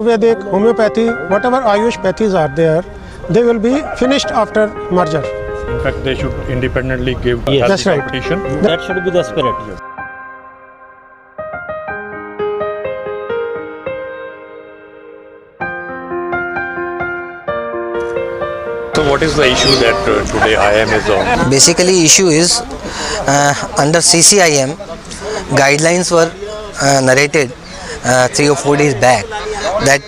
Vedic, homeopathy, whatever Ayush pathies are there, they will be finished after merger. In fact, they should independently give Yes. That's right. competition. That should be the spirit. So what is the issue that today IM is on? Basically, issue is under CCIM guidelines were narrated 3 or 4 days back that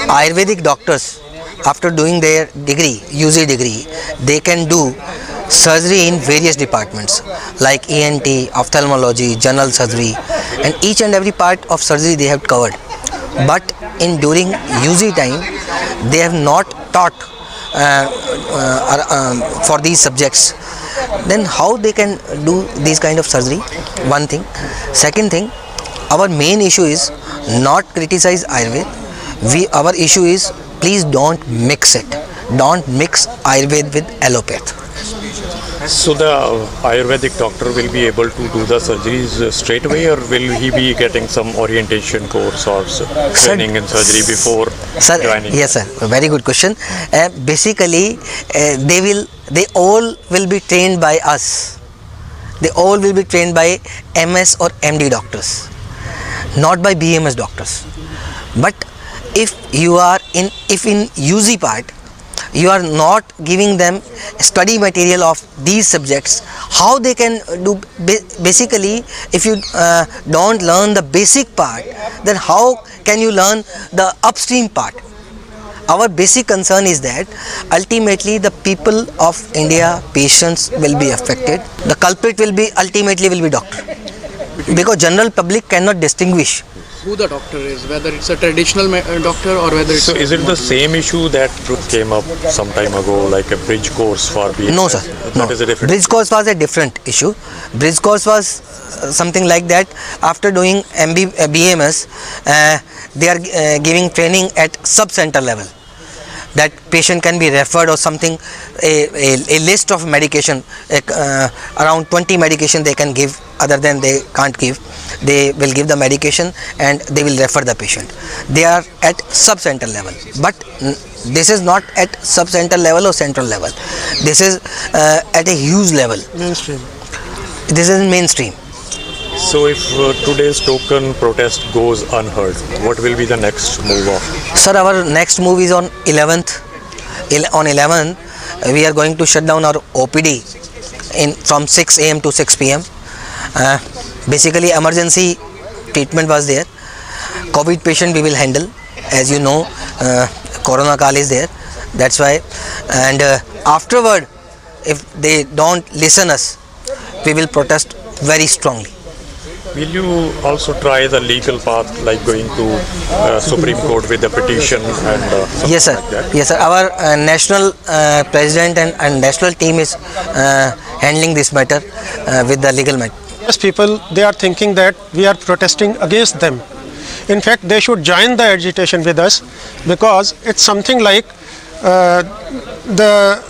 Ayurvedic doctors, after doing their degree, UG degree, they can do surgery in various departments like ENT, ophthalmology, general surgery, and each and every part of surgery they have covered. But during UG time, they have not taught for these subjects. Then how they can do these kind of surgery? One thing. Second thing, our main issue is not criticize Ayurveda. Our issue is please don't mix it. Don't mix Ayurveda with allopathy. So the Ayurvedic doctor will be able to do the surgeries straight away, or will he be getting some orientation course or training in surgery before joining? Yes, sir. Very good question. Basically, they all will be trained by us. They all will be trained by MS or MD doctors, not by BMS doctors. But if in UG part, you are not giving them study material of these subjects, how they can do? Basically, if you don't learn the basic part, then how can you learn the upstream part? Our basic concern is that ultimately the people of India, patients will be affected. The culprit will be doctor, because general public cannot distinguish who the doctor is, whether it's a traditional doctor or whether it's... So is it the same issue that came up some time ago, like a bridge course for BMS? No, sir. That is a different... Bridge course was a different issue. Bridge course was something like that. After doing BMS, they are giving training at sub-center level. That patient can be referred or something, a list of medication, around 20 medication they can give, other than they can't give. They will give the medication and they will refer the patient. They are at sub-center level. But this is not at sub-center level or central level. This is at a huge level. Mainstream. This is mainstream. So if today's token protest goes unheard, what will be the next move of? Sir, our next move is on 11th. On 11th, we are going to shut down our OPD from 6 AM to 6 PM. Basically, emergency treatment was there. COVID patient we will handle. As you know, Corona Kal is there. That's why. And afterward, if they don't listen us, we will protest very strongly. Will you also try the legal path, like going to Supreme Court with a petition and Yes, sir. like that? Yes, sir. Our national president and national team is handling this matter with the legal matter. Yes, people, they are thinking that we are protesting against them. In fact, they should join the agitation with us, because it's something like the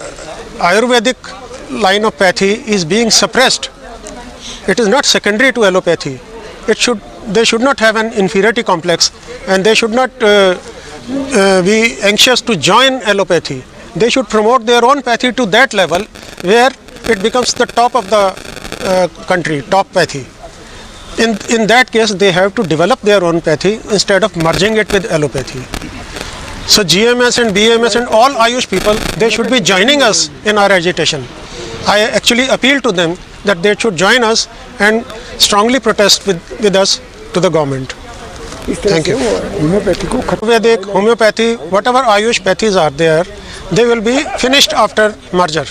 Ayurvedic line of pathy is being suppressed. It is not secondary to allopathy. They should not have an inferiority complex, and they should not be anxious to join allopathy. They should promote their own pathy to that level where it becomes the top of the country, top pathy. In that case, they have to develop their own pathy instead of merging it with allopathy. So GMS and BMS and all Ayush people, they should be joining us in our agitation. I actually appeal to them that they should join us and strongly protest with us to the government. Thank you. Vedic, homeopathy, whatever Ayush pathies are there, they will be finished after merger.